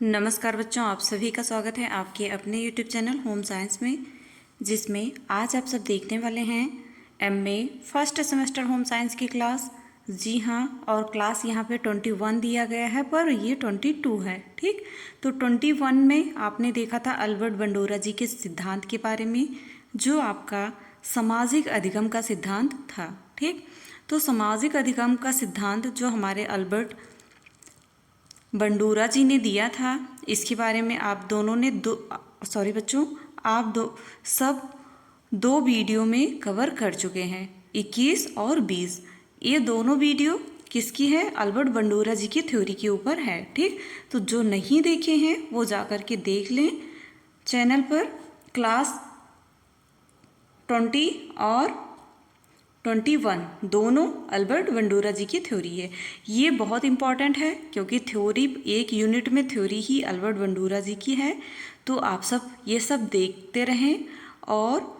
नमस्कार बच्चों, आप सभी का स्वागत है आपके अपने यूट्यूब चैनल होम साइंस में, जिसमें आज आप सब देखने वाले हैं MA first semester home science की क्लास। जी हाँ, और क्लास यहाँ पे 21 दिया गया है, पर ये 22 है। ठीक, तो 21 में आपने देखा था अल्बर्ट बंडोरा जी के सिद्धांत के बारे में, जो आपका सामाजिक अधिगम का सिद्धांत था। ठीक, तो सामाजिक अधिगम का सिद्धांत जो हमारे अल्बर्ट बंडोरा जी ने दिया था, इसके बारे में आप दोनों ने सब दो वीडियो में कवर कर चुके हैं, 21 और 20। ये दोनों वीडियो किसकी है? अल्बर्ट बंडोरा जी की थ्योरी के ऊपर है। ठीक, तो जो नहीं देखे हैं वो जा कर के देख लें चैनल पर। क्लास 20 और 21 दोनों अल्बर्ट बंडोरा जी की थ्योरी है। ये बहुत इम्पॉर्टेंट है क्योंकि थ्योरी, एक यूनिट में थ्योरी ही अल्बर्ट बंडोरा जी की है। तो आप सब ये सब देखते रहें। और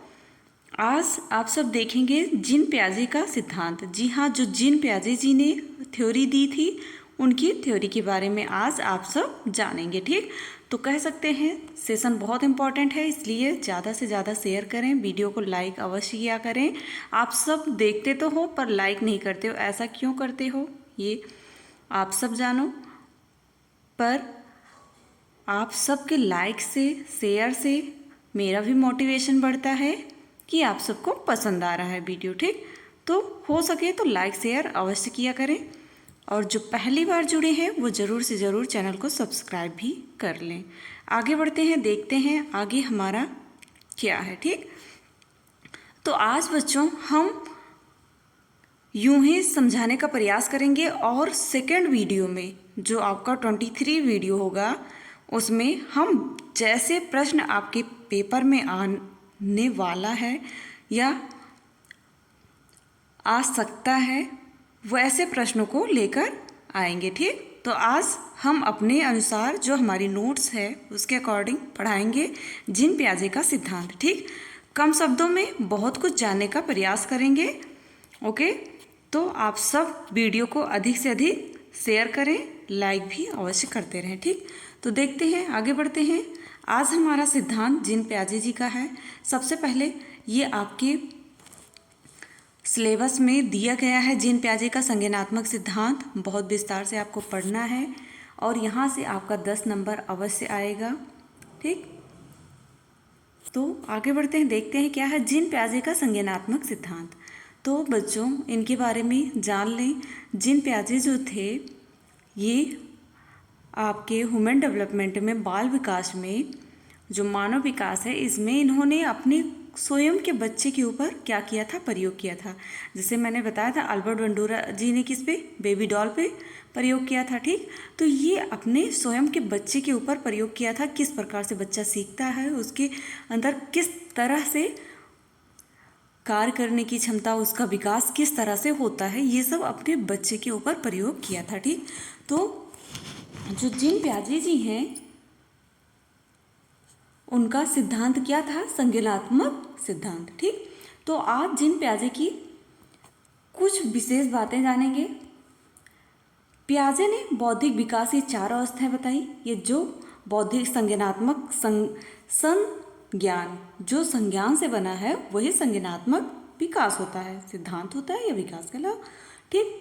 आज आप सब देखेंगे जीन पियाजे का सिद्धांत। जी हाँ, जो जीन पियाजे जी ने थ्योरी दी थी, उनकी थ्योरी के बारे में आज आप सब जानेंगे। ठीक, तो कह सकते हैं सेशन बहुत इम्पॉर्टेंट है, इसलिए ज़्यादा से ज़्यादा शेयर करें, वीडियो को लाइक अवश्य किया करें। आप सब देखते तो हो पर लाइक नहीं करते हो, ऐसा क्यों करते हो ये आप सब जानो। पर आप सबके लाइक से, शेयर से मेरा भी मोटिवेशन बढ़ता है कि आप सबको पसंद आ रहा है वीडियो। ठीक, तो हो सके तो लाइक शेयर अवश्य किया करें, और जो पहली बार जुड़े हैं वो ज़रूर से ज़रूर चैनल को सब्सक्राइब भी कर लें। आगे बढ़ते हैं, देखते हैं आगे हमारा क्या है। ठीक, तो आज बच्चों हम यूं ही समझाने का प्रयास करेंगे, और सेकंड वीडियो में जो आपका 23 वीडियो होगा, उसमें हम जैसे प्रश्न आपके पेपर में आने वाला है या आ सकता है, वैसे प्रश्नों को लेकर आएंगे। ठीक, तो आज हम अपने अनुसार जो हमारी नोट्स है उसके अकॉर्डिंग पढ़ाएंगे जीन पियाजे का सिद्धांत। ठीक, कम शब्दों में बहुत कुछ जानने का प्रयास करेंगे। ओके, तो आप सब वीडियो को अधिक से अधिक शेयर करें, लाइक भी अवश्य करते रहें। ठीक, तो देखते हैं, आगे बढ़ते हैं। आज हमारा सिद्धांत जीन पियाजे जी का है। सबसे पहले ये आपके सिलेबस में दिया गया है जीन पियाजे का संज्ञानात्मक सिद्धांत, बहुत विस्तार से आपको पढ़ना है, और यहाँ से आपका 10 नंबर अवश्य आएगा। ठीक, तो आगे बढ़ते हैं, देखते हैं क्या है जीन पियाजे का संज्ञानात्मक सिद्धांत। तो बच्चों इनके बारे में जान लें। जीन पियाजे जो थे, ये आपके ह्यूमन डेवलपमेंट में, बाल विकास में, जो मानव विकास है, इसमें इन्होंने अपने स्वयं के बच्चे के ऊपर क्या किया था? प्रयोग किया था। जैसे मैंने बताया था अल्बर्ट बंडोरा जी ने किस पे? बेबी डॉल पे प्रयोग किया था। ठीक, तो ये अपने स्वयं के बच्चे के ऊपर प्रयोग किया था। किस प्रकार से बच्चा सीखता है, उसके अंदर किस तरह से कार्य करने की क्षमता, उसका विकास किस तरह से होता है, ये सब अपने बच्चे के ऊपर प्रयोग किया था। ठीक, तो जो जीन पियाजे जी हैं, उनका सिद्धांत क्या था? संज्ञानात्मक सिद्धांत। ठीक, तो आज जीन पियाजे की कुछ विशेष बातें जानेंगे। पियाजे ने बौद्धिक विकास की 4 अवस्थाएं बताई। ये जो बौद्धिक संज्ञानात्मक संज्ञान, जो संज्ञान से बना है वही संज्ञानात्मक विकास होता है, सिद्धांत होता है या विकास कहलाओ। ठीक,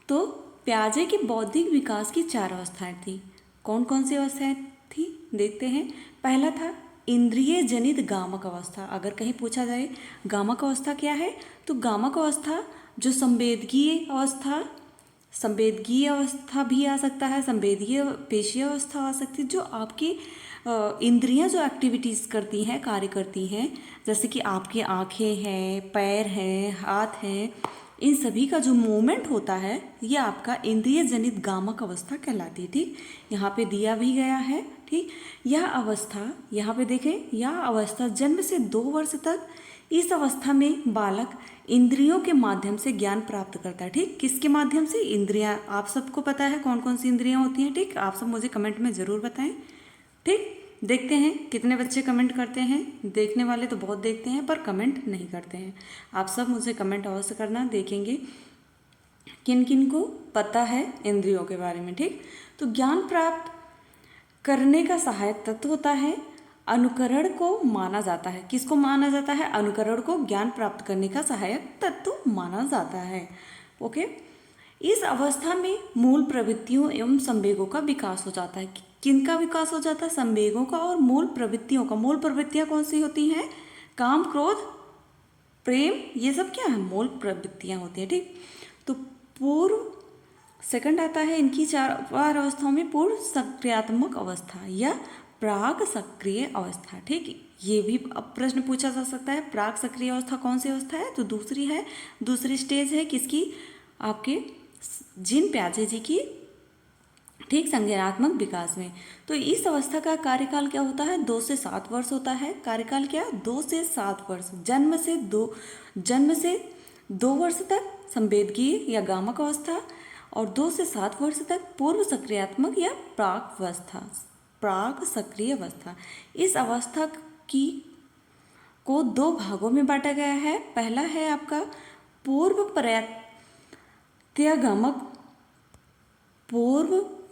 तो पियाजे की बौद्धिक विकास की 4 अवस्थाएं थी। कौन कौन सी अवस्थाएं थी देखते हैं। पहला था इंद्रिय जनित गामक अवस्था। अगर कहीं पूछा जाए गामक अवस्था क्या है, तो गामक अवस्था जो संवेदकीय अवस्था भी आ सकता है, संवेदीय पेशीय अवस्था आ सकती है, जो आपकी इंद्रियां जो एक्टिविटीज़ करती हैं, कार्य करती हैं, जैसे कि आपकी आँखें हैं, पैर हैं, हाथ हैं, इन सभी का जो मूवमेंट होता है, ये आपका इंद्रिय जनित गामक अवस्था कहलाती है। ठीक, यहाँ पे दिया भी गया है। ठीक, यह अवस्था, यहाँ पे देखें, यह अवस्था जन्म से 2 वर्ष तक, इस अवस्था में बालक इंद्रियों के माध्यम से ज्ञान प्राप्त करता है। ठीक, किसके माध्यम से? इंद्रियां। आप सबको पता है कौन कौन सी इंद्रियां होती हैं। ठीक, आप सब मुझे कमेंट में ज़रूर बताएं। ठीक, देखते हैं कितने बच्चे कमेंट करते हैं। देखने वाले तो बहुत देखते हैं पर कमेंट नहीं करते हैं। आप सब मुझे कमेंट अवश्य करना, देखेंगे किन किन को पता है इंद्रियों के बारे में। ठीक, तो ज्ञान प्राप्त करने का सहायक तत्व होता है। अनुकरण को माना जाता है, किसको माना जाता है? अनुकरण को ज्ञान प्राप्त करने का सहायक तत्व माना जाता है। ओके, इस अवस्था में मूल प्रवृत्तियों एवं संवेगों का विकास हो जाता है। किनका विकास हो जाता है? संवेगों का और मूल प्रवृत्तियों का। मूल प्रवृत्तियां कौन सी होती हैं? काम, क्रोध, प्रेम, ये सब क्या है? मूल प्रवृत्तियां होती हैं। ठीक, तो पूर्व सेकंड आता है इनकी चार अवस्थाओं में पूर्व सक्रियात्मक अवस्था या प्राक सक्रिय अवस्था। ठीक, ये भी अब प्रश्न पूछा जा सकता है, प्राक सक्रिय अवस्था कौन सी अवस्था है? तो दूसरी स्टेज है किसकी? आपके जीन प्याजे जी की। ठीक, संज्ञानात्मक विकास में। तो इस अवस्था का कार्यकाल क्या होता है? 2 से 7 वर्ष होता है। कार्यकाल क्या? 2 से 7 वर्ष। जन्म से 2 वर्ष तक संवेदकीय या गामक अवस्था और 2 से 7 वर्ष तक पूर्व सक्रियात्मक या प्राक सक्रिय अवस्था। इस अवस्था की को 2 भागों में बांटा गया है। पहला है आपका पूर्व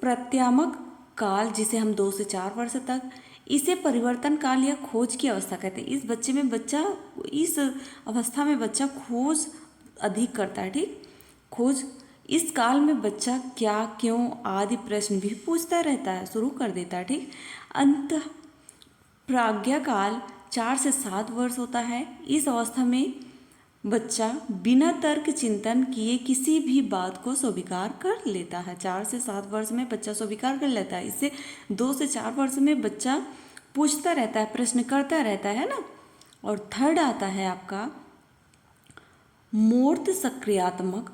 प्रत्यामक काल, जिसे हम 2 से 4 वर्ष तक, इसे परिवर्तन काल या खोज की अवस्था कहते हैं। इस अवस्था में बच्चा खोज अधिक करता है। ठीक, खोज, इस काल में बच्चा क्या, क्यों आदि प्रश्न भी पूछता रहता है, शुरू कर देता है। ठीक, अंत प्राज्ञा काल 4 से 7 वर्ष होता है। इस अवस्था में बच्चा बिना तर्क चिंतन किए किसी भी बात को स्वीकार कर लेता है। 4 से 7 वर्ष में बच्चा स्वीकार कर लेता है। इससे 2 से 4 वर्ष में बच्चा पूछता रहता है, प्रश्न करता रहता है ना। और थर्ड आता है आपका मूर्त सक्रियात्मक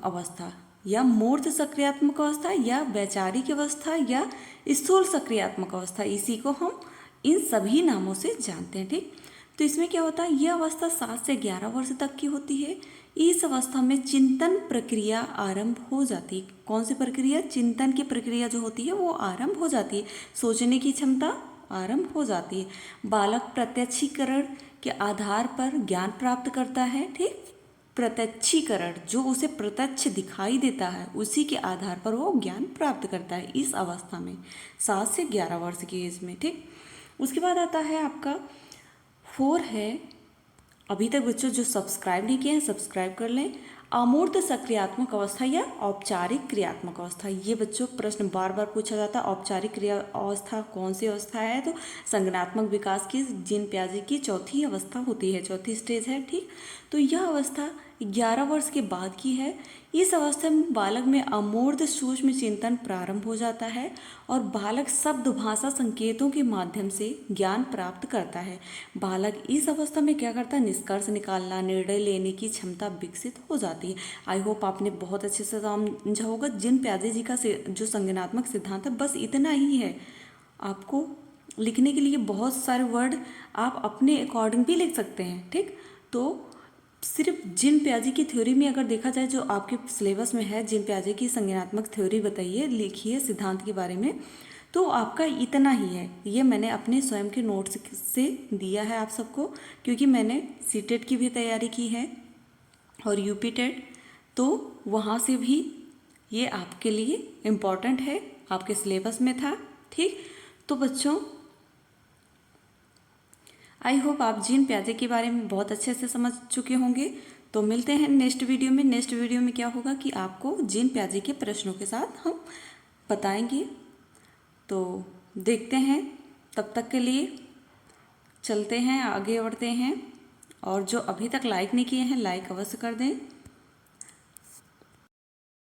अवस्था या वैचारिक अवस्था या स्थूल सक्रियात्मक अवस्था। इसी को हम इन सभी नामों से जानते हैं। ठीक, तो इसमें क्या होता है? यह अवस्था 7 से 11 वर्ष तक की होती है। इस अवस्था में चिंतन प्रक्रिया आरंभ हो जाती है। कौन सी प्रक्रिया? चिंतन की प्रक्रिया जो होती है वो आरंभ हो जाती है। सोचने की क्षमता आरंभ हो जाती है। बालक प्रत्यक्षीकरण के आधार पर ज्ञान प्राप्त करता है। ठीक, प्रत्यक्षीकरण, जो उसे प्रत्यक्ष दिखाई देता है, उसी के आधार पर वो ज्ञान प्राप्त करता है इस अवस्था में, 7 से 11 वर्ष की एज में। ठीक, उसके बाद आता है आपका 4 है, अभी तक बच्चों जो सब्सक्राइब नहीं किए हैं सब्सक्राइब कर लें, अमूर्त सक्रियात्मक अवस्था या औपचारिक क्रियात्मक अवस्था। ये बच्चों प्रश्न बार बार पूछा जाता है। औपचारिक क्रिया अवस्था कौन सी अवस्था है? तो संज्ञानात्मक विकास की जीन प्याजे की चौथी अवस्था होती है, चौथी स्टेज है। ठीक, तो यह अवस्था 11 वर्ष के बाद की है। इस अवस्था में बालक में अमूर्त सूक्ष्म चिंतन प्रारंभ हो जाता है और बालक शब्द भाषा संकेतों के माध्यम से ज्ञान प्राप्त करता है। बालक इस अवस्था में क्या करता है? निष्कर्ष निकालना, निर्णय लेने की क्षमता विकसित हो जाती है। आई होप आपने बहुत अच्छे से समझा होगा। जीन प्याजे जी का जो संज्ञानात्मक सिद्धांत है बस इतना ही है। आपको लिखने के लिए बहुत सारे वर्ड आप अपने अकॉर्डिंग भी लिख सकते हैं। ठीक, तो सिर्फ जीन प्याजे की थ्योरी में अगर देखा जाए, जो आपके सिलेबस में है, जीन प्याजे की संज्ञानात्मक थ्योरी बताइए, लिखिए सिद्धांत के बारे में, तो आपका इतना ही है। ये मैंने अपने स्वयं के नोट्स से दिया है आप सबको, क्योंकि मैंने सीटेट की भी तैयारी की है और यूपी टेट, तो वहाँ से भी ये आपके लिए इम्पॉर्टेंट है, आपके सिलेबस में था। ठीक, तो बच्चों आई होप आप जीन प्याजे के बारे में बहुत अच्छे से समझ चुके होंगे। तो मिलते हैं नेक्स्ट वीडियो में। नेक्स्ट वीडियो में क्या होगा कि आपको जीन प्याजे के प्रश्नों के साथ हम बताएंगे। तो देखते हैं, तब तक के लिए चलते हैं, आगे बढ़ते हैं। और जो अभी तक लाइक नहीं किए हैं, लाइक अवश्य कर दें।